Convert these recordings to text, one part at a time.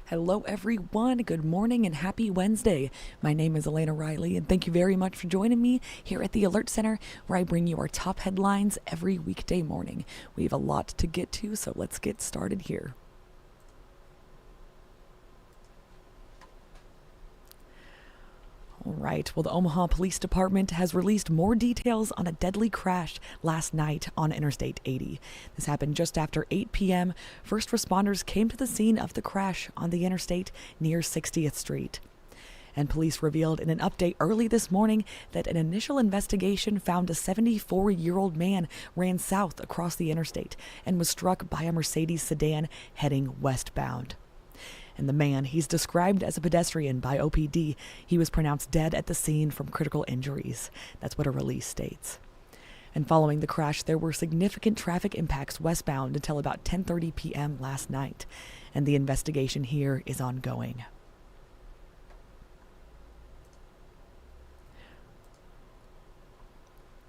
Hello, everyone. Good morning and happy Wednesday. My name is Elena Riley, and thank you very much for joining me here at the Alert Center, where I bring you our top headlines every weekday morning. We have a lot to get to, so let's get started here. All right, well, the Omaha Police Department has released more details on a deadly crash last night on Interstate 80. This happened just after 8 p.m. First responders came to the scene of the crash on the interstate near 60th Street. And police revealed in an update early this morning that an initial investigation found a 74-year-old man ran south across the interstate and was struck by a Mercedes sedan heading westbound. And the man, he's described as a pedestrian by OPD. He was pronounced dead at the scene from critical injuries. That's what a release states. And following the crash, there were significant traffic impacts westbound until about 10:30 p.m. last night. And the investigation here is ongoing.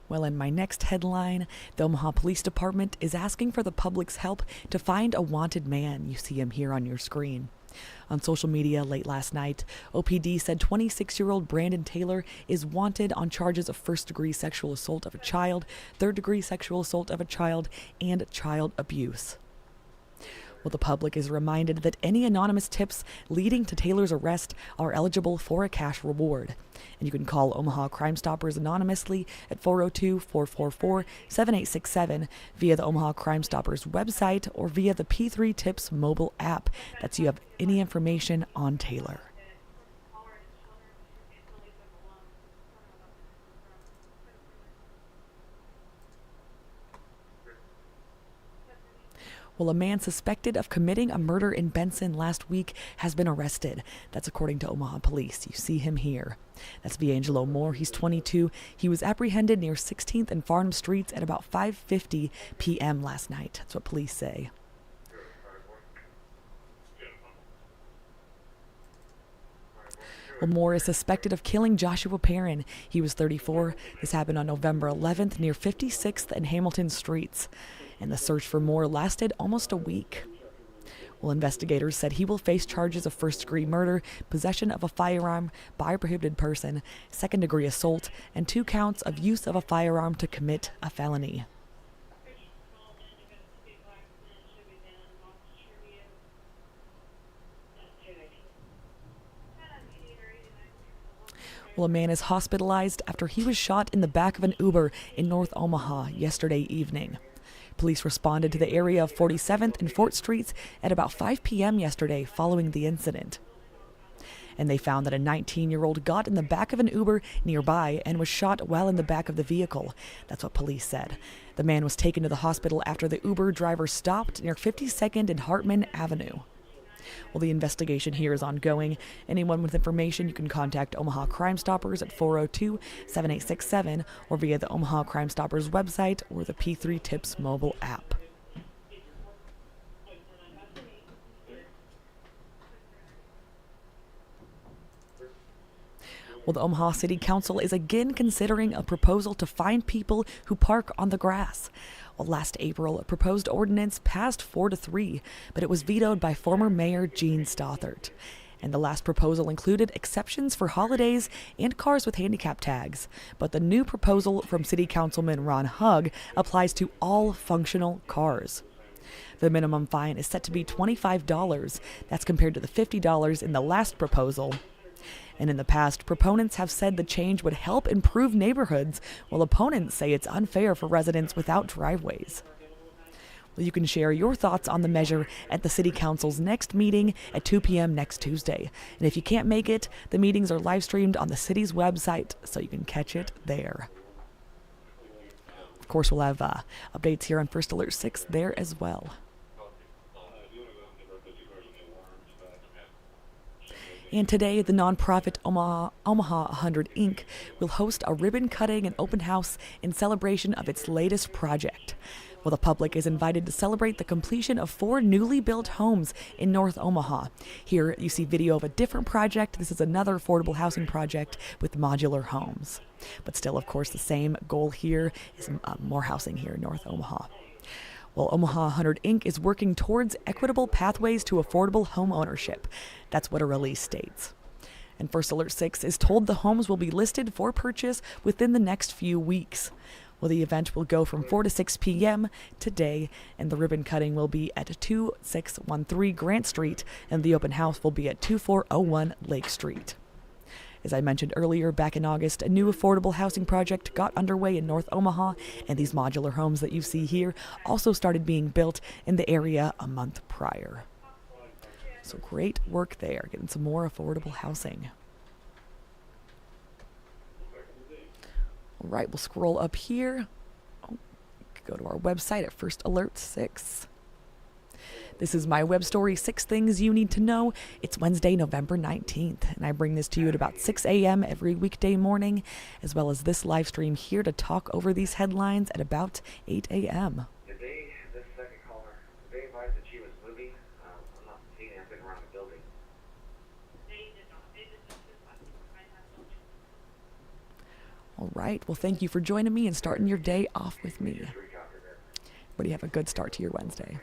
Well, in my next headline, the Omaha Police Department is asking for the public's help to find a wanted man. You see him here on your screen. On social media late last night, OPD said 26-year-old Brandon Taylor is wanted on charges of first-degree sexual assault of a child, third-degree sexual assault of a child, and child abuse. Well, the public is reminded that any anonymous tips leading to Taylor's arrest are eligible for a cash reward. And you can call Omaha Crime Stoppers anonymously at 402-444-7867 via the Omaha Crime Stoppers website or via the P3 Tips mobile app. That's so you have any information on Taylor. Well, a man suspected of committing a murder in Benson last week has been arrested. That's according to Omaha police. You see him here. That's Viangelo Moore. He's 22. He was apprehended near 16th and Farnham Streets at about 5:50 p.m. last night. That's what police say. Well, Moore is suspected of killing Joshua Perrin. He was 34. This happened on November 11th near 56th and Hamilton Streets. And the search for Moore lasted almost a week. Well, investigators said he will face charges of first-degree murder, possession of a firearm by a prohibited person, second-degree assault, and 2 counts of use of a firearm to commit a felony. Well, a man is hospitalized after he was shot in the back of an Uber in North Omaha yesterday evening. Police responded to the area of 47th and 4th Streets at about 5 p.m. yesterday following the incident. And they found that a 19-year-old got in the back of an Uber nearby and was shot while in the back of the vehicle. That's what police said. The man was taken to the hospital after the Uber driver stopped near 52nd and Hartman Avenue. Well, the investigation here is ongoing. Anyone with information, you can contact Omaha Crime Stoppers at 402-7867 or via the Omaha Crime Stoppers website or the P3 Tips mobile app. Well, the Omaha City Council is again considering a proposal to fine people who park on the grass. Well, last April, a proposed ordinance passed 4-3, but it was vetoed by former Mayor Gene Stothert. And the last proposal included exceptions for holidays and cars with handicap tags. But the new proposal from City Councilman Ron Hugg applies to all functional cars. The minimum fine is set to be $25. That's compared to the $50 in the last proposal. And in the past, proponents have said the change would help improve neighborhoods, while opponents say it's unfair for residents without driveways. Well, you can share your thoughts on the measure at the City Council's next meeting at 2 p.m. next Tuesday. And if you can't make it, the meetings are live streamed on the city's website, so you can catch it there. Of course, we'll have updates here on First Alert 6 there as well. And today, the nonprofit Omaha 100 Inc. will host a ribbon cutting and open house in celebration of its latest project. Well, the public is invited to celebrate the completion of 4 newly built homes in North Omaha. Here you see video of a different project. This is another affordable housing project with modular homes. But still, of course, the same goal here is more housing here in North Omaha. Well, Omaha 100 Inc. is working towards equitable pathways to affordable home ownership. That's what a release states. And First Alert 6 is told the homes will be listed for purchase within the next few weeks. Well, the event will go from 4 to 6 p.m. today, and the ribbon cutting will be at 2613 Grant Street, and the open house will be at 2401 Lake Street. As I mentioned earlier, back in August, a new affordable housing project got underway in North Omaha, and these modular homes that you see here also started being built in the area a month prior. So great work there, getting some more affordable housing. All right, we'll scroll up here. Go to our website at First Alert 6. This is my web story, 6 Things You Need to Know. It's Wednesday, November 19th, and I bring this to you at about 6 a.m. every weekday morning, as well as this live stream here to talk over these headlines at about 8 a.m. This second caller, they advised that she was moving. I'm not seeing anything around the building. They did not. They just All right, well, thank you for joining me and starting your day off with me. Everybody have a good start to your Wednesday.